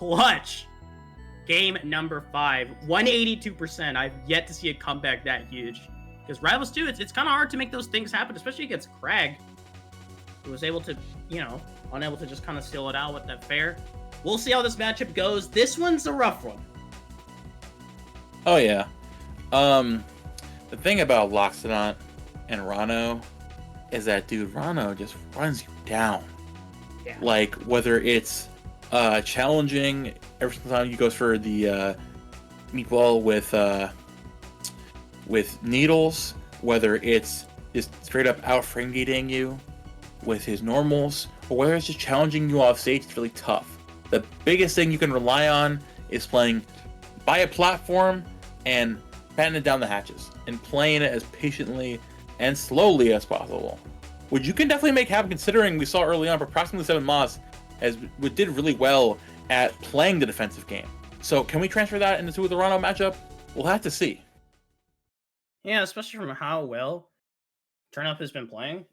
Clutch. Game number 5. 182%. I've yet to see a comeback that huge. Because Rivals 2, it's kind of hard to make those things happen, especially against Crag, who was able to, unable to just kind of seal it out with that fair. We'll see how this matchup goes. This one's a rough one. Oh, yeah. The thing about Loxodont and Ranno is that, dude, Ranno just runs you down. Yeah. Like, whether it's challenging every single time he goes for the meatball with needles, whether it's just straight up out frame gating you with his normals, or whether it's just challenging you off stage, it's really tough. The biggest thing you can rely on is playing by a platform and battening down the hatches and playing it as patiently and slowly as possible, which you can definitely make happen, considering we saw early on approximately 7 moths did really well at playing the defensive game. So can we transfer that into the Ranno matchup? We'll have to see. Yeah, especially from how well Turnap has been playing.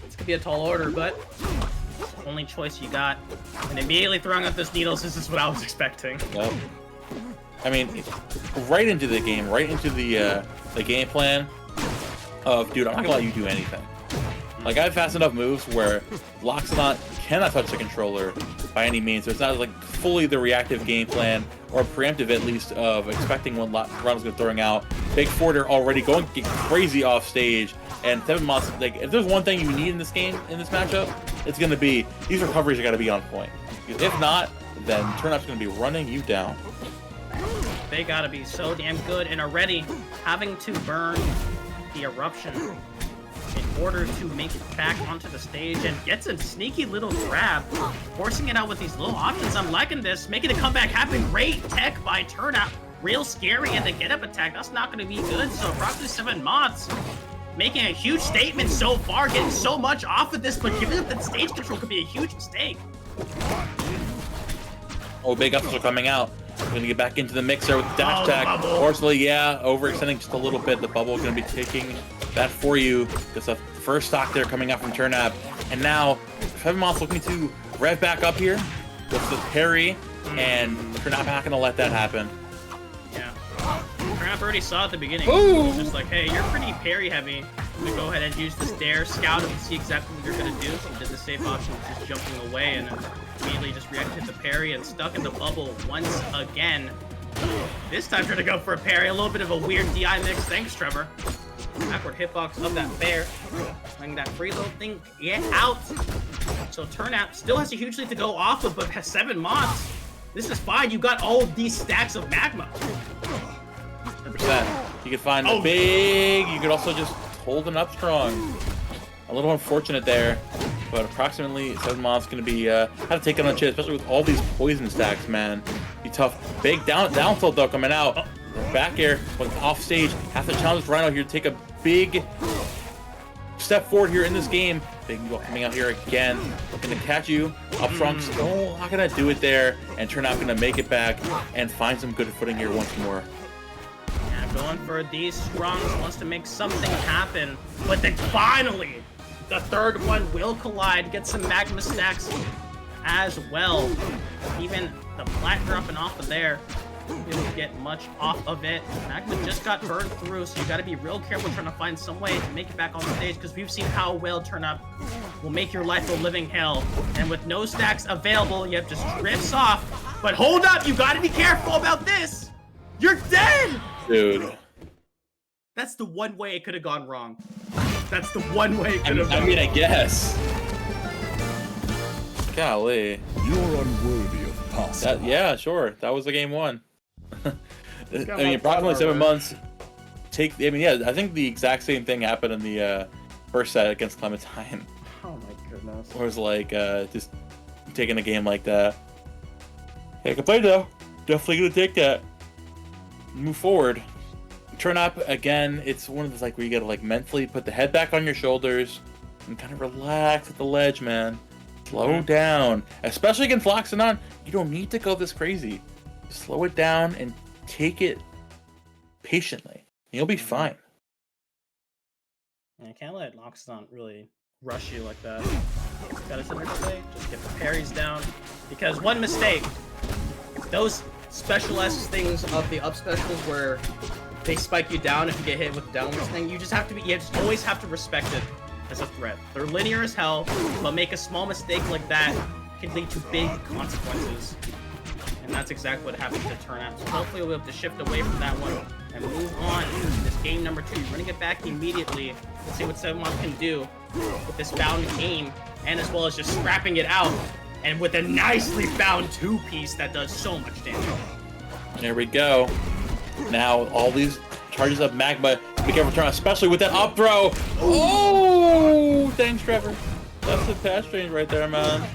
This could be a tall order, but it's the only choice you got. And immediately throwing out those needles, this is what I was expecting. Yep. I mean, right into the game, right into the game plan of, dude, I'm not gonna let you do anything. Like, I have fast enough moves where Loxodont cannot touch the controller by any means, so it's not like fully the reactive game plan, or preemptive at least, of expecting when Ranno's gonna throwing out. Big Forder already going to get crazy off stage, and 7 moths, like, if there's one thing you need in this game, in this matchup, it's gonna be, these recoveries are gotta be on point. If not, then Turnap's gonna be running you down. They gotta be so damn good, and already having to burn the eruption in order to make it back onto the stage, and gets a sneaky little grab, forcing it out with these little options. I'm liking this, making a comeback happen. Great tech by Turnap, real scary, and the get up attack, that's not gonna be good. So approximately 7 moths making a huge statement so far, getting so much off of this, but giving up that stage control could be a huge mistake. Oh, big ups are coming out. We're gonna get back into the mixer with the dash attack. Unfortunately, yeah, overextending just a little bit. The bubble gonna be taking that for you. That's the first stock there coming out from Turnap. And now, 7 moths looking to rev back up here with the parry, and Turnap not gonna let that happen. Yeah. Turnap already saw at the beginning. He was just like, hey, you're pretty parry heavy. I'm gonna go ahead and use this dare, scout him, and see exactly what you're gonna do. So he did the safe option of just jumping away, and then immediately just reacted to the parry and stuck in the bubble once again. This time trying to go for a parry, a little bit of a weird DI mix. Thanks, Trevor. Backward hitbox of that bear. Letting that free little thing get out. So Turnap still has a huge lead to go off of, but has 7 moths. This is fine. You got all of these stacks of magma. 100%. You could find the big. You could also just hold it up strong. A little unfortunate there, but approximately 7 moths going to be have to take it on the chin, especially with all these poison stacks, man. Be tough. Big down tilt though coming out. Back air, but off stage. Have to challenge Ranno here to take a big step forward here in this game. Big coming out here again, looking to catch you up strong. Still not gonna do it there, and Turnap gonna make it back and find some good footing here once more. Yeah, going for these strongs, wants to make something happen, but then finally the third one will collide, get some magma stacks as well. Even the plat dropping off of there, didn't get much off of it. Magma just got burned through, so you got to be real careful trying to find some way to make it back on the stage, because we've seen how well Turnap will make your life a living hell. And with no stacks available, you have just drifts off. But hold up, you got to be careful about this. You're dead, dude. That's the one way it could have gone wrong. That's the one way it could have gone I mean, I guess. Golly. You're unworthy of passing. Yeah, sure. That was the game 1. I mean, approximately 7 months. I think the exact same thing happened in the first set against Clementine. Oh my goodness. Where it was like, just taking a game like that. Can't complain though. Definitely gonna take that. Move forward. Turnap, again, it's one of those like where you gotta like mentally put the head back on your shoulders and kind of relax at the ledge, man. Slow down. Especially against Loxodont, you don't need to go this crazy. Slow it down and take it patiently. You'll be fine. And I can't let Loxodont really rush you like that. Gotta sit there today, just get the parries down, Because one mistake, those special S things of the up specials where they spike you down if you get hit with the downwards thing, you just always have to respect it as a threat. They're linear as hell, but make a small mistake like that can lead to big consequences. And that's exactly what happened to Turnap. So hopefully we'll be able to shift away from that one and move on to this game number 2. You're running it back immediately. Let's see what 7months can do with this bound aim, and as well as just scrapping it out, and with a nicely bound 2-piece that does so much damage. There we go. Now all these charges of magma. Be careful, Turnap, especially with that up throw. Oh, thanks, Trevor. That's the patch change right there, man.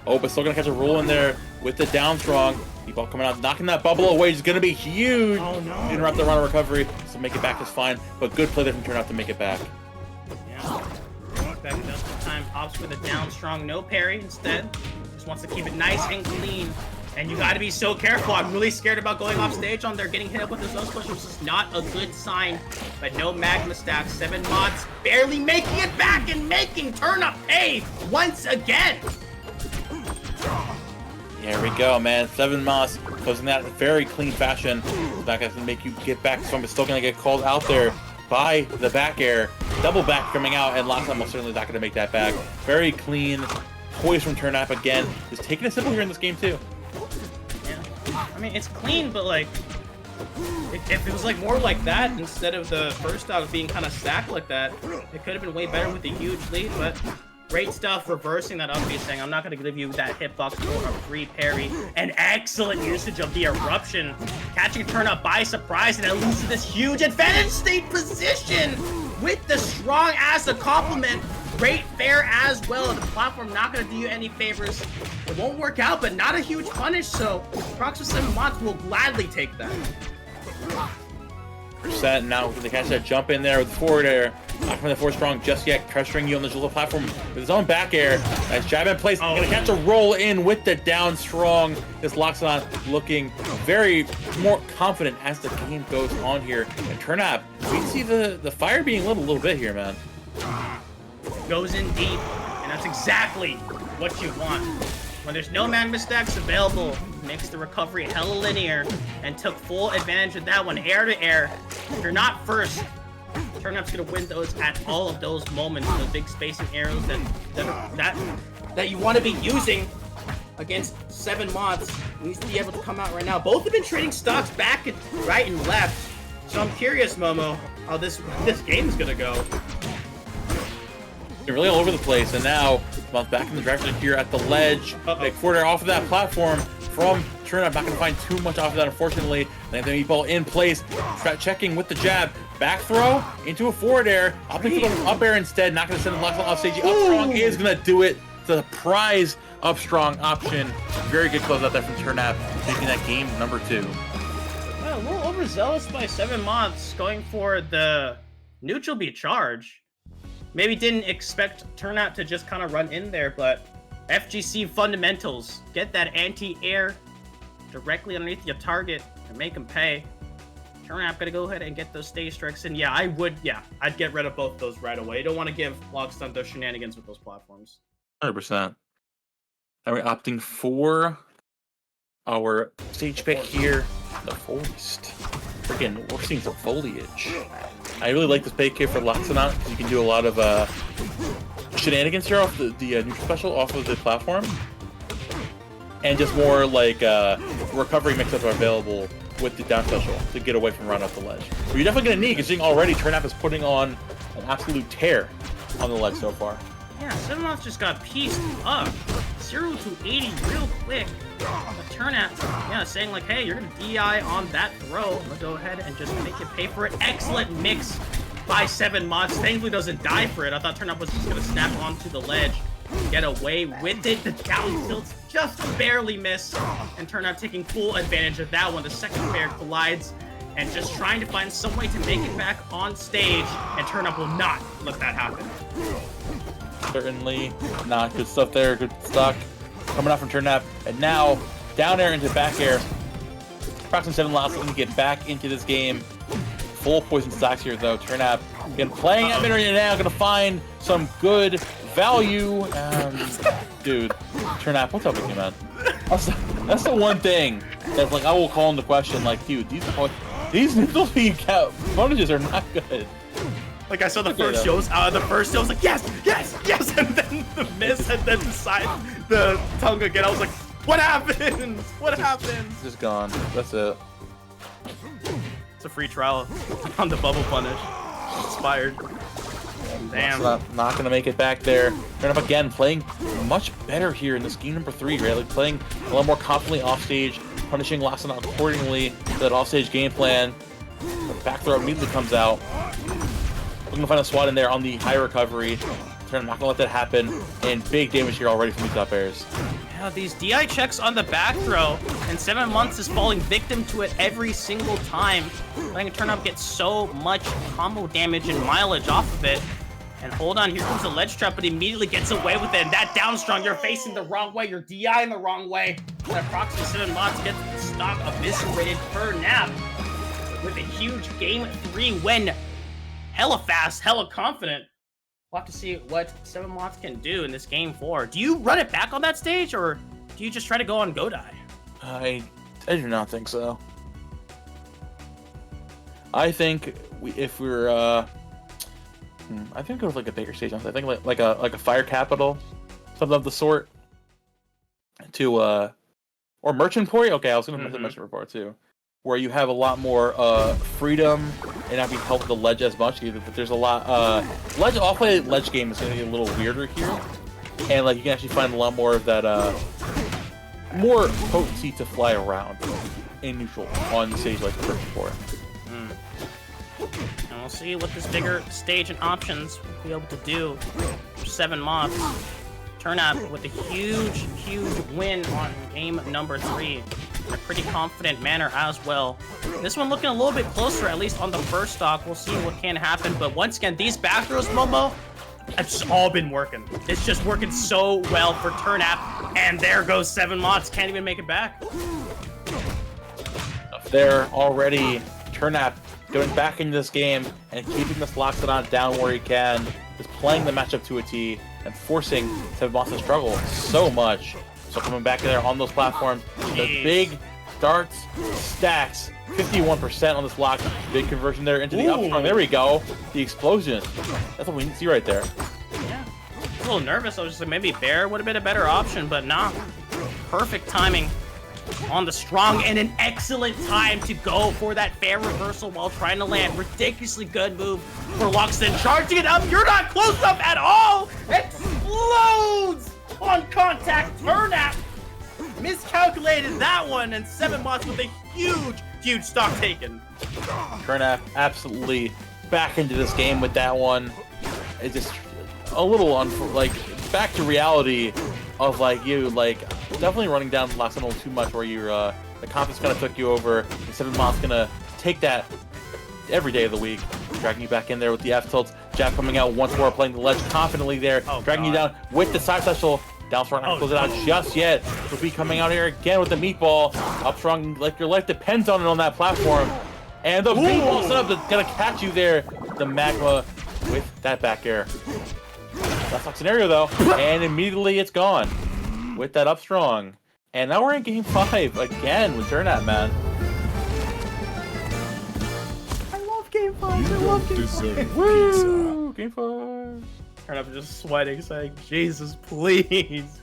Oh, but still gonna catch a roll in there with the down strong. D-ball coming out, knocking that bubble away is gonna be huge. Oh no! Interrupt the Ranno recovery, so make it back is fine. But good play there from Turnap to make it back. Yeah. Back just in time, pops with a down strong, no parry instead. Just wants to keep it nice and clean. And you gotta be so careful. I'm really scared about going off stage on there, getting hit up with his nose push, which is not a good sign. But no magma stacks. 7 mods barely making it back and making Turnap pay once again. There we go, man. 7 mods closing that in a very clean fashion. Back has to make you get back. So I'm still gonna get called out there by the back air. Double back coming out, and last time I'm certainly not gonna make that back. Very clean. Poise from Turnap again. Just taking it simple here in this game too. Yeah. I mean, it's clean, but like, if it was like more like that instead of the first dog being kind of stacked like that, it could have been way better with a huge lead. But great stuff reversing that up saying I'm not going to give you that hitbox for a free parry. And excellent usage of the eruption, catching Turnap by surprise, and it leads to this huge advantage state position with the strong as a compliment. Great fair as well. The platform not going to do you any favors. It won't work out, but not a huge punish, so Prox with 7 mods will gladly take that. Percent now they catch that jump in there with the forward air. Not from the forward strong just yet, pressuring you on the little platform with his own back air. Nice jab in place. Gonna catch a roll in with the down strong. This Loxodont looking very more confident as the game goes on here. And Turnap, we can see the fire being lit a little bit here, man. Goes in deep, and that's exactly what you want. When there's no magma stacks available, makes the recovery hella linear, and took full advantage of that one, air to air. If you're not first, Turnap's gonna win those at all of those moments, those big spacing arrows that you want to be using against 7 mods. Needs to be able to come out right now. Both have been trading stocks back and right and left, so I'm curious, Momo, how this game is gonna go. They're really all over the place, and now Month back in the driver's seat here at the ledge. Big forward air off of that platform from Turnap. Not going to find too much off of that, unfortunately. Then the meatball in place. Checking with the jab. Back throw into a forward air. Opting for the up air instead. Not going to send the Loxodont off stage. Up strong is going to do it. The prize up strong option. Very good close out there from Turnap, taking that game number 2. Well, a little overzealous by 7 mods, going for the neutral B charge. Maybe didn't expect Turnap to just kind of run in there, but FGC fundamentals. Get that anti-air directly underneath your target and make them pay. Turnap gotta go ahead and get those stage strikes in. Yeah, I'd get rid of both those right away. You don't want to give Loxodont those shenanigans with those platforms. 100%. Are we opting for our stage pick here? The forest. Freaking, we're seeing some foliage. I really like this pick here for Loxodont because you can do a lot of shenanigans here off the neutral special off of the platform. And just more like recovery mix-ups are available with the down special to get away from run up the ledge. But you're definitely going to need, because already Turnap is putting on an absolute tear on the ledge so far. Yeah, 7 months just got pieced up. 0 to 80 real quick. But Turnap, yeah, saying like, hey, you're gonna DI on that throw. Let's go ahead and just make it pay for it. Excellent mix by 7 mods. Thankfully doesn't die for it. I thought Turnap was just gonna snap onto the ledge, get away with it. The down tilts just barely miss, and Turnap taking full advantage of that one. The second pair collides, and just trying to find some way to make it back on stage, and Turnap will not let that happen. Certainly not. Good stuff there. Good stock coming out from Turnap. And now down air into back air. Approximately 7 last to get back into this game. Full poison stocks here though. Turnap again playing at mid-range now. Going to find some good value. Dude, Turnap, what's up with you, man? That's the one thing that's like I will call into question. Like, dude, these neutral speed bonuses are not good. Like I saw the first shows, I was like, yes, yes, yes, and then the miss, and then the tongue again. I was like, what happened? What happened? Just gone. That's it. It's a free trial on the bubble punish. Expired. Damn. Not gonna make it back there. Turnap again playing much better here in this game number 3, right? Like playing a lot more confidently offstage, punishing Loxodont accordingly to that offstage game plan. The back throw immediately comes out. Looking to find a swat in there on the high recovery. Turnap not gonna let that happen, and big damage here already from these up airs. Yeah, these DI checks on the back throw, and 7 months is falling victim to it every single time, letting Turnap get so much combo damage and mileage off of it. And hold on, here comes the ledge trap, but immediately gets away with it. And that down strong, you're facing the wrong way, you're DI in the wrong way. And approximately 7 months gets the stock eviscerated per nap with a huge game 3 win. Hella fast, hella confident. We'll have to see what 7 months can do in this game 4. Do you run it back on that stage, or do you just try to go on Godai? I do not think so. I think if we're I think it was like a bigger stage. I think like a fire capital, something of the sort. To or merchant port. Okay, I was gonna mention merchant report too, where you have a lot more freedom and not being held with the ledge as much. But there's a lot ledge off-play ledge game is gonna get a little weirder here, and like you can actually find a lot more of that more potency to fly around in neutral on the stage like the merchant port. And we'll see what this bigger stage and options will be able to do for 7 moths. Turnap with a huge, huge win on game number 3 in a pretty confident manner as well. This one looking a little bit closer, at least on the first stock. We'll see what can happen. But once again, these back throws, Momo, it's just all been working. It's just working so well for Turnap. And there goes 7 moths. Can't even make it back. There already, Turnap going back into this game and keeping this Loxodont down where he can, just playing the matchup to a T and forcing 7 months to struggle so much. So coming back in there on those platforms, the big darts, stacks, 51% on this block, big conversion there into the up strong. There we go, the explosion. That's what we see right there. Yeah, a little nervous. I was just like, maybe Bear would have been a better option, but nah. Perfect timing on the strong and an excellent time to go for that fair reversal while trying to land. Ridiculously good move for Loxodont. Charging it up. You're not close enough at all. Explodes on contact. Turnap miscalculated that one, and 7 months with a huge, huge stock taken. Turnap absolutely back into this game with that one. It's just a little back to reality of like you definitely running down the last one too much, where you're the confidence kind of took you over, and 7 months gonna take that every day of the week, dragging you back in there with the F tilts. Jack coming out once more, playing the ledge confidently there, dragging you down with the side special. Down strong, not close it out just yet. Will be coming out here again with the meatball. Up strong, like your life depends on it on that platform. And the meatball setup that's gonna catch you there. The magma with that back air. That's not scenario though, and immediately it's gone with that up strong. And now we're in game 5 again with Turnap, man. I love game 5. I love game 5. Woo! Game 5. Turnap just sweating, saying, Jesus, please.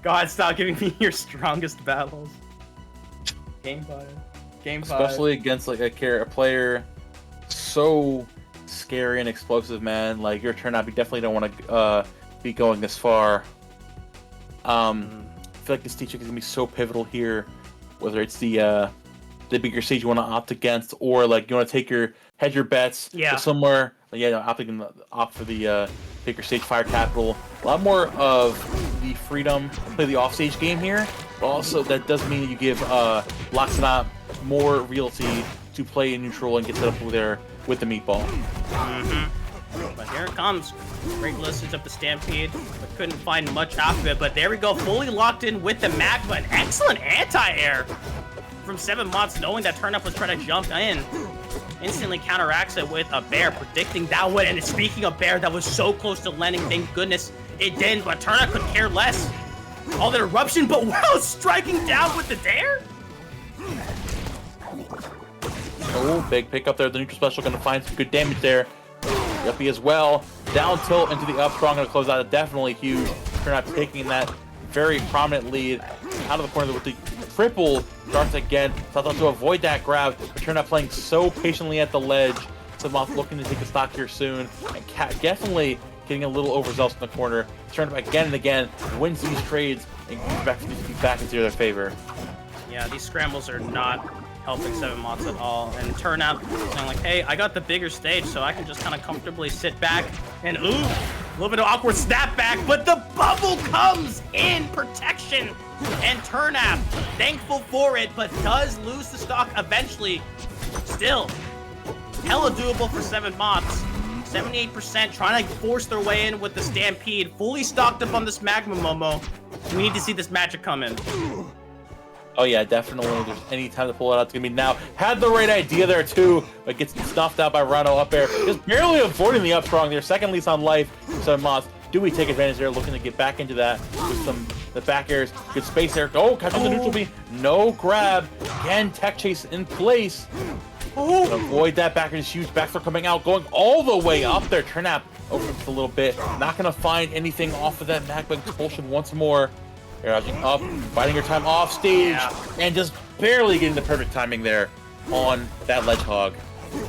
God, stop giving me your strongest battles. Game 5. Game 5. Especially against like a player so scary and explosive, man. Like your Turnap, you definitely don't want to be going this far. I feel like this teacher is gonna be so pivotal here, whether it's the bigger stage you want to opt against, or like you want to take your bets to somewhere. Opt for the bigger stage fire capital. A lot more of the freedom to play the offstage game here, but also that does mean that you give Loxodont more realty to play in neutral and get set up there with the meatball. But here it comes. Great listens up the Stampede, but couldn't find much after it. But there we go, fully locked in with the magma. An excellent anti-air from 7 months, knowing that Turnap was trying to jump in. Instantly counteracts it with a bear, predicting that one. And speaking of bear, that was so close to landing. Thank goodness it didn't, but Turnap could care less. all that eruption, but wow, striking down with the dare? Oh, big pick up there. The neutral special going to find some good damage there. Yuppie as well. Down tilt into the up strong, going to close out. Definitely huge. Turnap taking that very prominent lead out of the corner with the triple darts again. Thought to avoid that grab, but Turnap playing so patiently at the ledge. Moths looking to take a stock here soon. And Cat definitely getting a little overzealous in the corner. Turnap again and again, wins these trades and gets back into their favor. Yeah, these scrambles are not helping 7moths at all. And Turnap saying like, hey, I got the bigger stage, so I can just kind of comfortably sit back and ooh, a little bit of awkward snapback, but the bubble comes in protection. And Turnap, thankful for it, but does lose the stock eventually. Still, hella doable for 7moths. 78% trying to force their way in with the Stampede. Fully stocked up on this Magma Momo. We need to see this magic come in. Oh yeah, definitely. If there's any time to pull it out, it's gonna be now. Had the right idea there too, but gets snuffed out by Ranno up there. Just barely avoiding the up strong there. Second lease on life for 7moths. Do we take advantage there? Looking to get back into that with the back airs. Good space there. Oh, catching the neutral beam. No grab. Again, tech chase in place. Avoid that back, his huge back throw coming out, going all the way up there. Turnap over just a little bit. Not gonna find anything off of that magma expulsion once more. Dodging up, fighting your time off stage, and just barely getting the perfect timing there on that Ledgehog.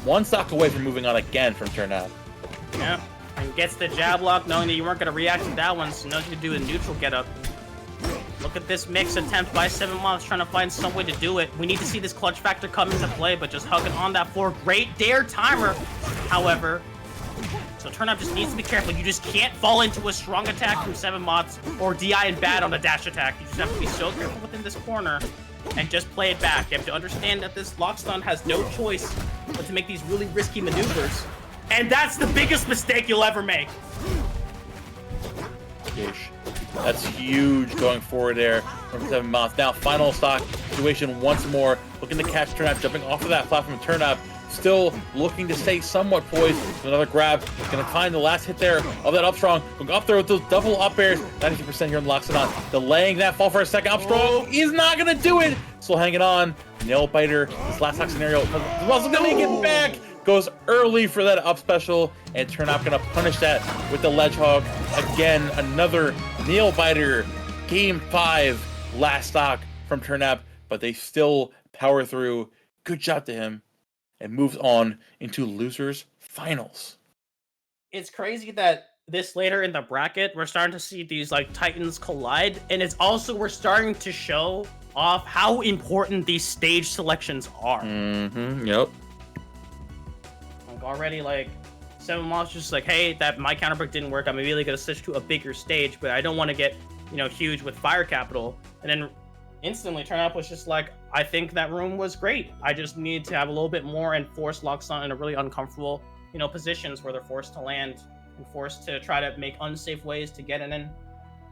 One stock away from moving on again from Turnap. Yeah, and gets the jab lock, knowing that you weren't gonna react to that one, so knows you could do a neutral get up. Look at this mix attempt by 7moths trying to find some way to do it. We need to see this clutch factor come into play, but just hugging on that floor. Great dare timer, however. So Turnap just needs to be careful. You just can't fall into a strong attack from 7moths or DI and bad on a dash attack. You just have to be so careful within this corner and just play it back. You have to understand that this Loxodont has no choice but to make these really risky maneuvers. And that's the biggest mistake you'll ever make. Ish. That's huge going forward there from 7moths. Now, final stock situation once more. Looking to catch Turnap, jumping off of that platform. Turnap still looking to stay somewhat poised. Another grab. Going to find the last hit there of that up strong. Going up there with those double up airs. 92% here on Loxodont. Delaying that fall for a second. Up strong. He's not going to do it. Still hanging on. Nail biter. This last stock scenario. Also going to get back. Goes early for that up special, and Turnap gonna punish that with the Ledgehog. Again, another nail biter. Game 5, last stock from Turnap, but they still power through. Good job to him, and moves on into losers finals. It's crazy that this later in the bracket, we're starting to see these like Titans collide, and it's also we're starting to show off how important these stage selections are. Yep. Already, like, 7moths just like, hey, that my counterpick didn't work. I'm immediately gonna switch to a bigger stage, but I don't want to get, you know, huge with fire capital. And then instantly, Turnap was just like, I think that room was great. I just need to have a little bit more and force Loxodont in a really uncomfortable, you know, positions where they're forced to land and forced to try to make unsafe ways to get in. And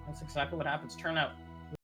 that's exactly what happens. Turnap